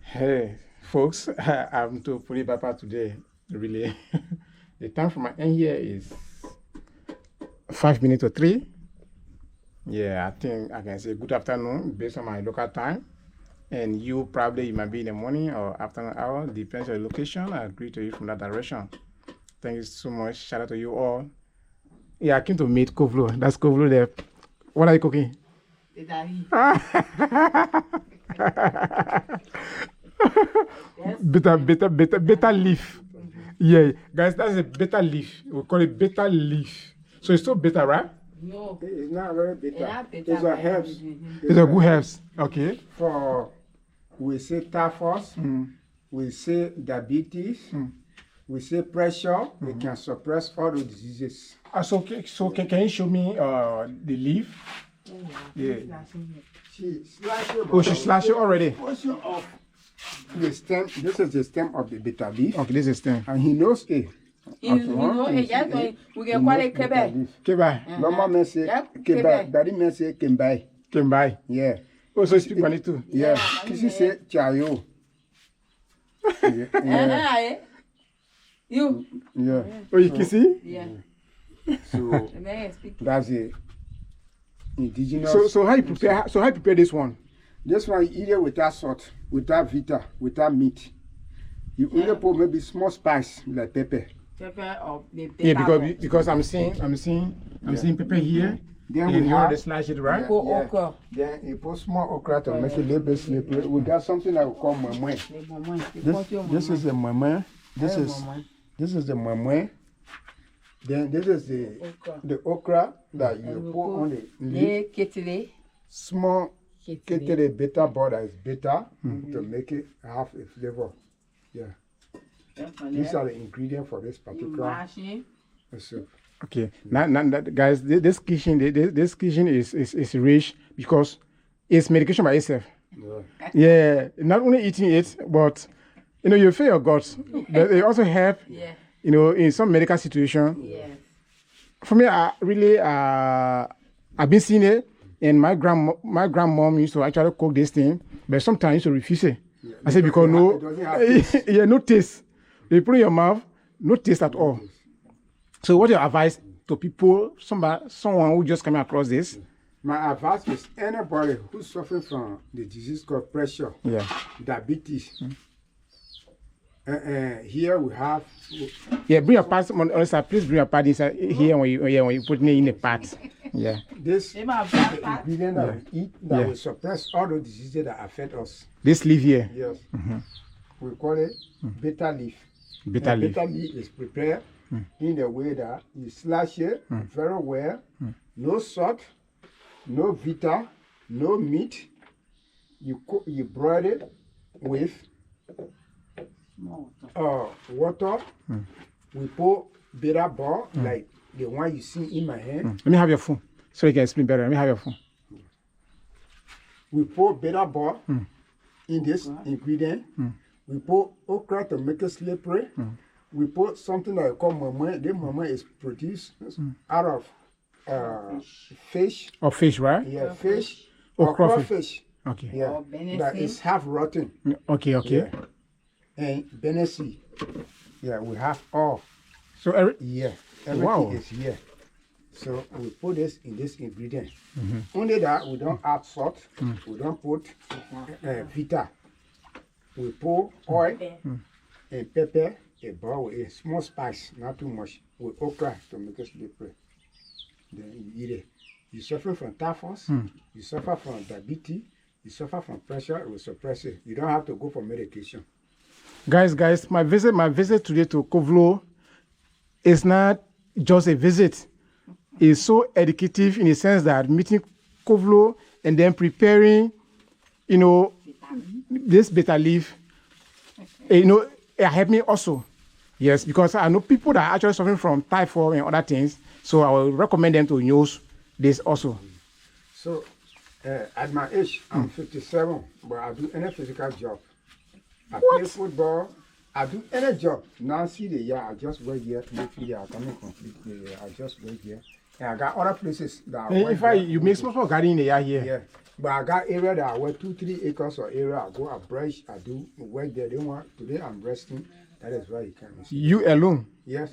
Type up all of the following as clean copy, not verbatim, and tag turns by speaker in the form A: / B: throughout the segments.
A: Hey, folks, I'm to Puri Papa today. Really, the time for my end here is 5 minutes to 3. Yeah, I think I can say good afternoon based on my local time. And you might be in the morning or afternoon hour, depends on your location. I agree to you from that direction. Thank you so much. Shout out to you all. Yeah, I came to meet Kovlo. That's Kovlo there. What are you cooking? Beta leaf. Yeah, guys, that's a beta leaf. We call it beta leaf. So it's still beta, right?
B: No,
C: It's not very bitter. It's a herbs.
A: It's a good herbs. Okay.
C: For we say typhus, we say diabetes, we say pressure. We can suppress all the diseases.
A: So can you show me the leaf? Yeah.
C: She slice it.
A: Oh, she slashed it already.
C: Portion of the stem. This is the stem of the bitter leaf.
A: Okay, this is stem.
C: And he knows it.
B: we can call it Quebec.
A: Kebai.
C: Mama may say Quebec. Daddy may say Kimbai.
A: Kebai.
C: Yeah.
A: Oh, so you speak on it too?
C: Yeah. Kissy say Chayo.
B: You?
C: Yeah.
A: Oh, you kiss it?
B: Yeah.
C: So that's it. Indigenous.
A: So how you prepare? So how you prepare this one?
C: This one you eat it without salt, without vita, without meat. You only put maybe small spice like pepper.
B: Pepper or the
A: Yeah, because I'm seeing pepper here.
C: Then
A: And
C: we
A: you
C: have
A: already slash it, right?
B: okra.
C: then you put small okra to make it a little bit slippery. We got something that we call mamwe. This is the mamwe. This is the mamwe. Then this is the okra that you put on the leaf. Small kettle bitter butter is bitter to make it have a flavor. Yeah. These are the ingredients for this particular soup.
A: Okay. Now, guys, this kitchen is rich because it's medication by itself.
C: Yeah.
A: Yeah. Not only eating it, but you feel your guts. But it also help.
B: Yeah.
A: In some medical situation.
B: Yeah.
A: For me, I've been seeing it, and my grandmom used to actually cook this thing, but sometimes used to refuse it.
C: Yeah,
A: I said because no taste. They put it in your mouth, no taste at all. So what your advice to people, someone who just coming across this?
C: My advice is anybody who's suffering from the disease called pressure, diabetes. Here we have.
A: Yeah, bring your part. Please bring your part inside here when you put it in the pot. Yeah.
C: This ingredient that we eat that will suppress all the diseases that affect us.
A: This leaf here.
C: Yes. We call it bitter leaf.
A: Bitter leaf.
C: Bitter leaf is prepared in the way that you slash it very well. No salt, no vita, no meat. You broil it with water. We put bitter ball like the one you see in my hand.
A: Let me have your phone so you can explain better. Let me have your phone.
C: We put bitter ball in this ingredient. We put okra to make it slippery. We put something that we call mamwe. The mamwe is produced out of fish.
A: Or fish, right?
C: Yeah, fish.
A: Okra
C: fish.
A: Okay.
C: Yeah, that is half rotten.
A: Okay.
C: Yeah. And Benesi. Yeah, we have all.
A: So
C: everything
A: wow.
C: is here. So we put this in this ingredient. Only that we don't add salt. We don't put vita. We put oil and pepper, a ball with a small spice, not too much, with okra to make it slippery. Then you eat it. You suffer from typhus, you suffer from diabetes, you suffer from pressure, it will suppress it. You don't have to go for medication.
A: Guys, my visit today to Kovlo is not just a visit. It's so educative in the sense that meeting Kovlo and then preparing, this bitter leaf, it helped me also. Yes, because I know people that are actually suffering from typhoid and other things, so I will recommend them to use this also.
C: So, at my age, I'm 57, but I do any physical job. I play football. I do any job. Now see the year, I just work here. Maybe I can't complete the year. I just work here. And I got other places that I
A: In fact, you make small garden in the year here.
C: Yeah. But I got area that I work 2-3 acres of area. I go, I brush, I do work there. They want today I'm resting. That is why you can see.
A: You alone?
C: Yes.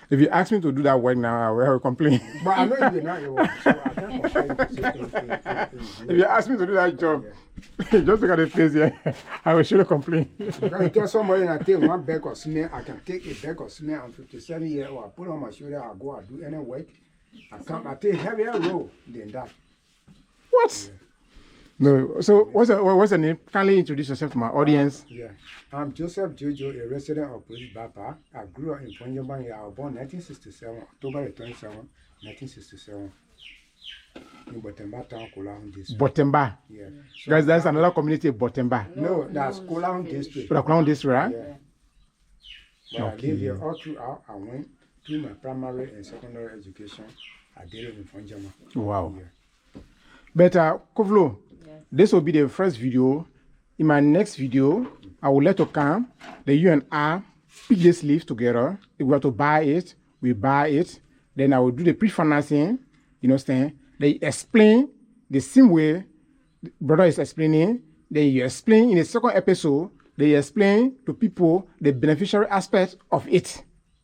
A: If you ask me to do that work now, I will complain.
C: But I know you're not your work, so I can't complain.
A: If you ask me to do that job, just look at the place here, I will surely complain.
C: Because you tell somebody and I take one bag of cement, I can take a bag of cement. I'm 57 years old. I put it on my shoulder, I go, I do any work. I come, I take heavier road than that.
A: What?
C: Yeah.
A: No. So what's the name? Kindly introduce yourself to my audience.
C: Yeah. I'm Joseph Jojo, a resident of Police Bapa. I grew up in Voinjama. I was born 1967, October 27, 1967. In Botemba town, Kolahun district.
A: Botemba.
C: Yeah. So
A: Guys, that's another community, Botemba.
C: No, that's Kolahun district.
A: Kolahun district, right?
C: Yeah. But I live here all throughout. I went through my primary and secondary education. I did it in Voinjama.
A: Wow.
C: Yeah.
A: But Kovlo, this will be the first video. In my next video, I will let you come. Then you and I pick this leaf together. If we have to buy it, we buy it. Then I will do the pre-financing. You understand? They explain the same way the brother is explaining. Then you explain in the second episode. They explain to people the beneficiary aspect of it.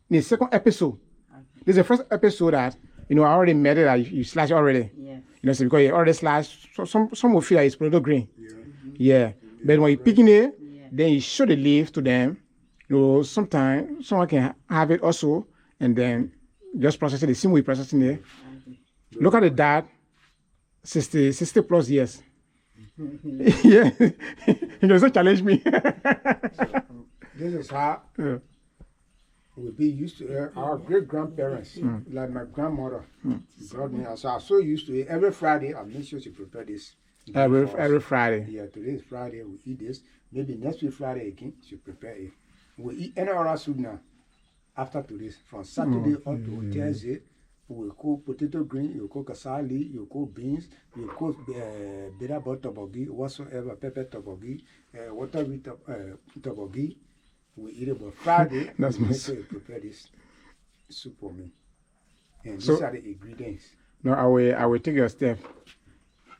A: In the second episode, this is the first episode that I already made it. That you slash already. Yeah. So because you already slash, so some will feel like it's potato green. Yeah. But when you're picking it, then you show the leaf to them. Sometimes someone can have it also, and then just process it the same way processing it. Look at the dad, 60 plus years. Yeah. He doesn't challenge me.
C: This is how we be used to it. Our great grandparents, like my grandmother, brought me. So I'm so used to it. Every Friday, I make sure to prepare this.
A: Every Friday.
C: Yeah, today is Friday. We eat this. Maybe next week Friday again, she prepare it. We eat any other soup now. After today's, from Saturday up to Thursday, we cook potato green, you cook casali, you cook beans, you cook bitter butter tobogi, whatsoever, pepper tobogi, water with tobogi. We eat it, but Friday,
A: That's
C: we make sure you prepare this soup for me. And
A: So-
C: these are the ingredients.
A: No, I will take your step.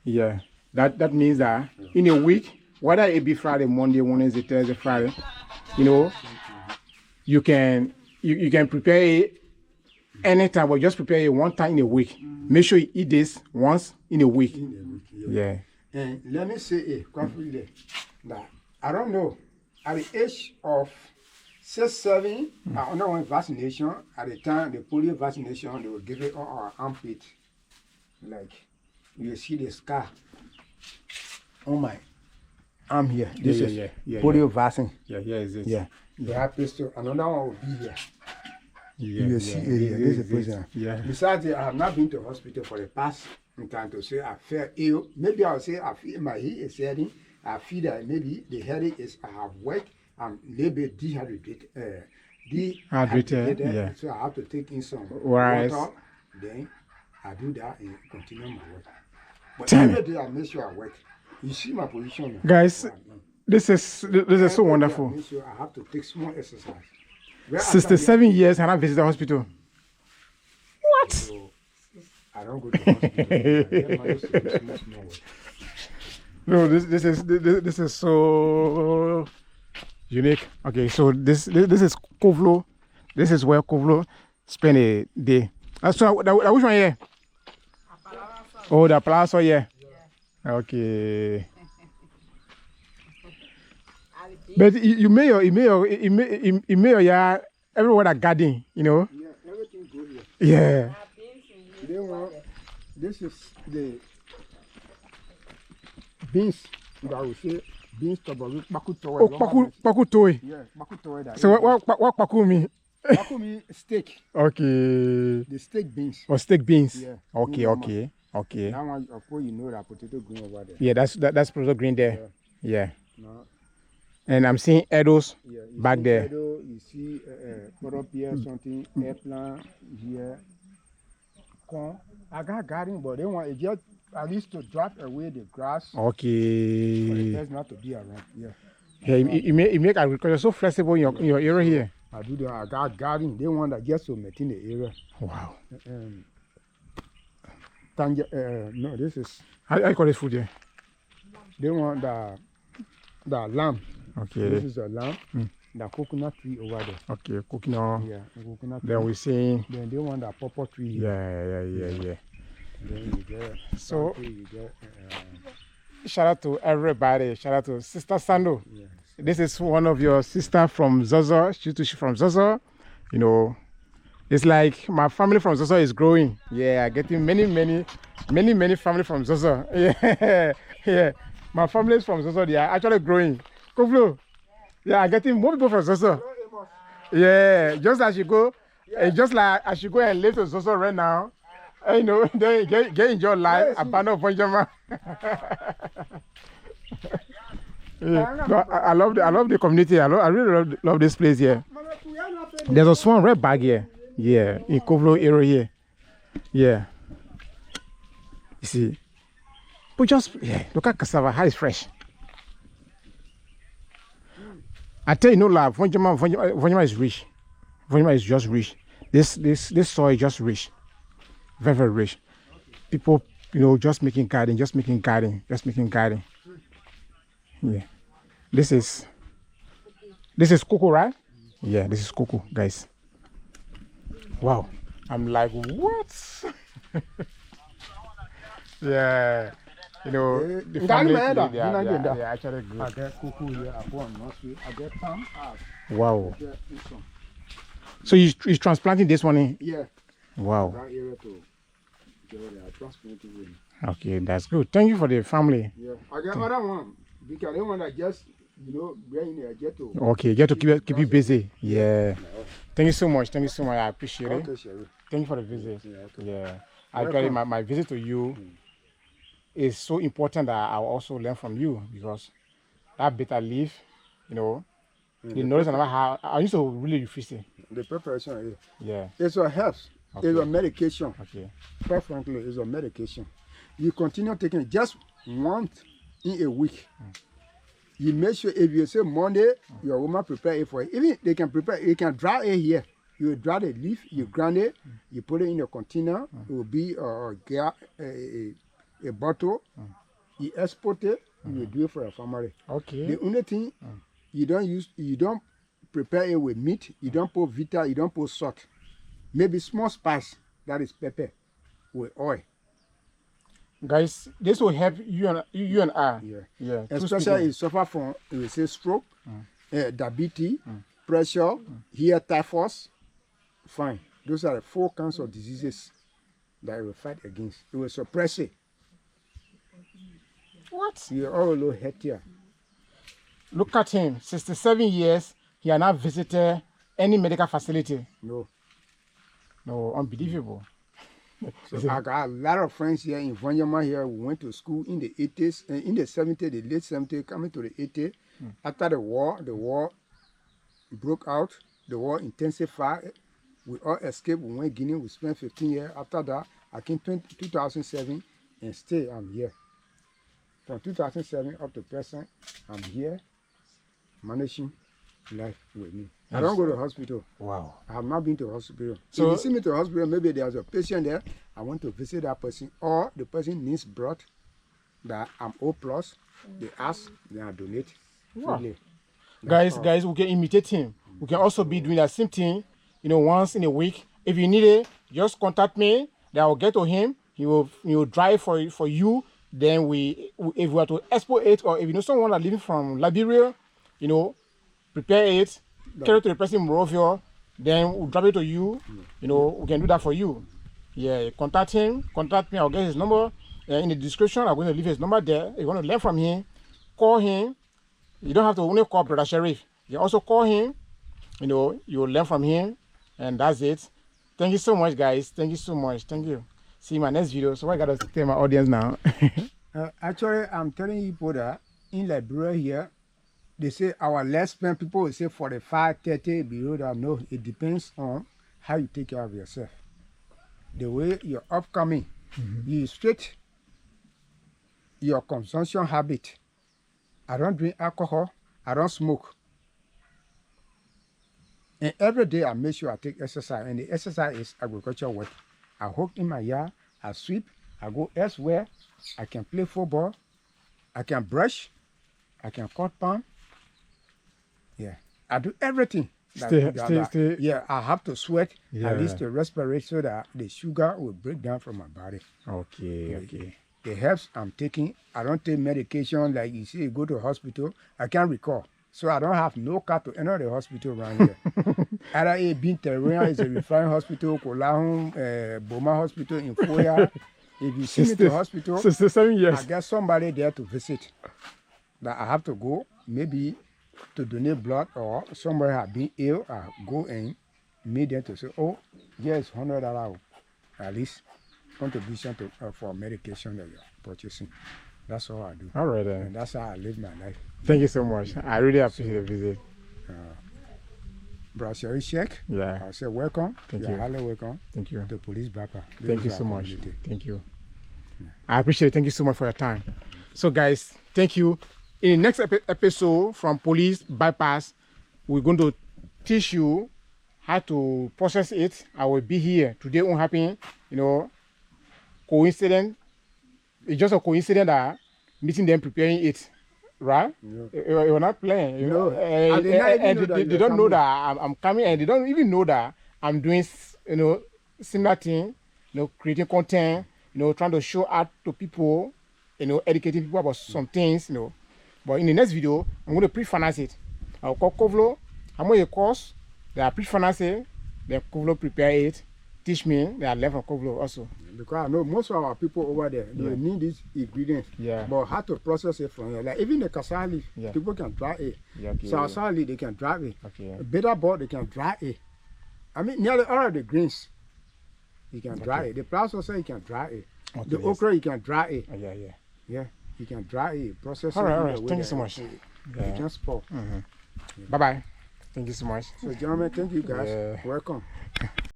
A: Yeah. That means that in a week, whether it be Friday, Monday, Wednesday, Thursday, Friday, you can prepare it anytime, but just prepare it one time in a week. Make sure you eat this once in a week. Yeah.
C: And let me say quite freely that I don't know, at the age of 6, 7, I underwent vaccination. At the time, the polio vaccination, they will give it on our armpit. Like, you see the scar on my arm here. This is polio vaccine.
A: Yeah, is it?
C: Yeah. They have pistol. Another one will be here.
A: Yeah,
C: You see it here. This is the prison.
A: Yeah.
C: Besides, I have not been to hospital for the past time to say I feel ill. Maybe I'll say I feel my head is hurting. I feel that maybe the headache is I have work. I'm a little bit dehydrated.
A: Yeah.
C: So I have to take in some
A: Whereas-
C: water. Then I do that and continue my work. But
A: Damn
C: every day I make sure I work. You see my position now.
A: Guys, this is so
C: Every day I
A: wonderful.
C: make sure I have to take small exercise. Where after
A: 67 years and I visit the hospital. What?
C: So, I don't go to hospital. I manage to do small work.
A: No, this is so unique. Okay, so this is Kovlo. This is where Kovlo spend a day. So which one here? Oh, the plaza, yeah. Okay. But you may your everywhere that garden,
C: Yeah, everything go here.
A: Yeah.
C: Then this is the beans. I will say beans tobago baku toy.
A: Oh, paku toy.
C: Yeah, baku toy.
A: So what paku mean?
C: Baku mean steak.
A: Okay.
C: The steak beans.
A: Or steak beans.
C: Yeah.
A: Okay.
C: That one, of course, you know that potato green over there.
A: Yeah, that's potato green there. Yeah.
C: No.
A: And I'm seeing Edos
C: Yeah, you
A: back
C: see
A: there.
C: Edo, you see carrot here, something, eggplant here. Corn. I got garden, but they want it just at least to drop away the grass for the
A: Okay.
C: birds not to be around. Yeah.
A: Yeah, you make agriculture so flexible in your area here.
C: I do that. I got garden. They want that just to maintain the area.
A: Wow.
C: No, this is
A: How you call this food here?
C: They want the lamb.
A: Okay.
C: This is the lamb. The coconut tree over there.
A: Okay, coconut.
C: Yeah, coconut tree.
A: Then we see.
C: Then they want the purple tree.
A: Yeah.
C: Then you get.
A: So.
C: You get,
A: shout out to everybody. Shout out to Sister Sando.
C: yes.
A: This is one of your sister from Zozo. She's from Zozo. You know, it's like my family from Zozo is growing. Yeah, getting many family from Zozo. Yeah. My family is from Zozo. They are actually growing. Koflo. Yeah, getting more people from Zozo. Yeah, just as you go, just like as you go and live to Zozo right now. You know, then get enjoy life. Abandon Voinjama. Yeah. No, I love the community. I really love this place here. There's a small red bag here. Yeah, in Kovlo area here. Yeah. You see. But just look at cassava, how it's fresh. I tell you no lie, Voinjama is rich. Voinjama is just rich. This soil is just rich. Very, very rich. People, you know, just making garden. Yeah. This is cocoa, right? Yeah, this is cocoa, guys. Wow. I'm like, what? Yeah. You know, the family, they are actually good.
C: I get cocoa here. I go on nursery. I get palm.
A: Wow. So he's transplanting this one in?
C: Yeah.
A: Wow.
C: That area to transplanting with.
A: Okay, that's good. Thank you for the family.
C: Yeah. I get other one because they want to just, you know, bring there get to.
A: Okay, get to keep you busy. Yeah. Thank you so much. I appreciate it.
C: Okay, sure.
A: Thank you for the visit.
C: Yeah. Okay.
A: Yeah. Actually, my visit to you is so important that I will also learn from you because that bitter leaf, you know, the knowledge about how I used to really refuse it.
C: The preparation is.
A: Yeah.
C: It's a herbs.
A: Okay.
C: It's a medication.
A: Okay.
C: Quite frankly, it's a medication. You continue taking it just once in a week. You make sure if you say Monday, your woman prepare it for it. Even they can prepare, you can dry it here. You dry the leaf, you grind it, you put it in a container. It will be a bottle. You export it, you do it for your family.
A: Okay.
C: The only thing you don't prepare it with meat. You don't put vita. You don't put salt. Maybe small spice, that is pepper, with oil.
A: Guys, this will help you and I.
C: Yeah. Especially if you suffer from, we say stroke, diabetes, pressure, here typhoid. Fine. Those are the 4 kinds of diseases that it will fight against. It will suppress it.
A: What?
C: You're all a little healthier.
A: Look at him. 67 years. He has not visited any medical facility.
C: No.
A: No, unbelievable.
C: So I got a lot of friends here in Voinjama here. We went to school in the 80s, in the 70s, the late 70s, coming to the 80s. After the war broke out. The war intensified. We all escaped. We went Guinea. We spent 15 years. After that, I came 2007 and still I'm here. From 2007 up to present, I'm here managing life with me. I don't go to the hospital.
A: Wow.
C: I have not been to the hospital.
A: So
C: if you see me to the hospital, maybe there's a patient there. I want to visit that person, or the person needs blood that I'm O+. They ask, then I donate.
A: Wow.
C: Freely.
A: Guys, we can imitate him. We can also be doing that same thing, you know, once in a week. If you need it, just contact me. Then I will get to him. He will drive for you. Then if we are to export it, or if you know someone that living from Liberia, you know, prepare it, carry it to the person in Morovia, then we'll drop it to you. You know, we can do that for you. Yeah, contact him, contact me. I'll get his number in the description. I'm going to leave his number there. If you want to learn from him, call him. You don't have to only call Brother Sheriff. You can also call him. You know, you will learn from him, and that's it. Thank you so much, guys. Thank you so much. Thank you. See you in my next video. So I got to tell my audience now.
C: Actually, I'm telling you that in Liberia here, they say our lifespan, people will say 45, 30, below that. No, it depends on how you take care of yourself. The way you're upcoming, you straight your consumption habit. I don't drink alcohol, I don't smoke. And every day I make sure I take exercise, and the exercise is agricultural work. I work in my yard, I sweep, I go elsewhere. I can play football. I can brush. I can cut palm. Yeah, I do everything.
A: Stay.
C: Yeah, I have to sweat
A: Yeah.
C: at least to respirate so that the sugar will break down from my body.
A: Okay, okay.
C: The herbs I'm taking, I don't take medication like you see, you go to hospital, I can't recall. So I don't have no card to enter the hospital around here. Either it being Terrain is a referring hospital, Kolahun, Boma Hospital in Foya. If you see me to hospital,
A: 67 years.
C: I get somebody there to visit. That I have to go, maybe to donate blood or somebody have been ill, I go and meet them to say, oh, yes, $100 at least contribution to for medication that you're purchasing. That's all I do.
A: All right then.
C: And that's how I live my life.
A: Thank you so much. I really appreciate the visit.
C: Brother Sheikh,
A: Yeah.
C: I say welcome.
A: Thank
C: You're
A: you.
C: highly welcome
A: Thank you.
C: to Police Bapa.
A: Thank you so much. Thank you. I appreciate it. Thank you so much for your time. So guys, thank you. In the next episode from Police Bypass, we're going to teach you how to process it. I will be here. Today won't happen, coincidence. It's just a coincidence that meeting them preparing it, right?
C: Yeah.
A: You're not playing, you know.
C: No.
A: And they don't know that I'm coming, and they don't even know that I'm doing, similar thing, creating content, trying to show out to people, educating people about some things, But in the next video, I'm going to pre-finance it. I'll call Kovlo. How much it costs? They are pre-finance it. Then Kovlo prepare it. Teach me. They are left on Kovlo also.
C: Because I know most of our people over there, they need these ingredients.
A: Yeah.
C: But how to process it from here. Like even the cassava leaf, people can dry it.
A: Yeah, okay,
C: Salsa leaf, they can dry it.
A: Okay.
C: Bitter ball, they can dry it. I mean, nearly all of the greens, you can dry it. The process, you can dry it.
A: Okay,
C: The okra, you can dry it.
A: Yeah.
C: Yeah, you can dry it, process
A: All
C: it.
A: right.
C: in the way
A: Thank you
C: that
A: so much.
C: It
A: Yeah.
C: can spoil.
A: Bye-bye. Thank you so much.
C: So, gentlemen, thank you guys.
A: Yeah.
C: Welcome.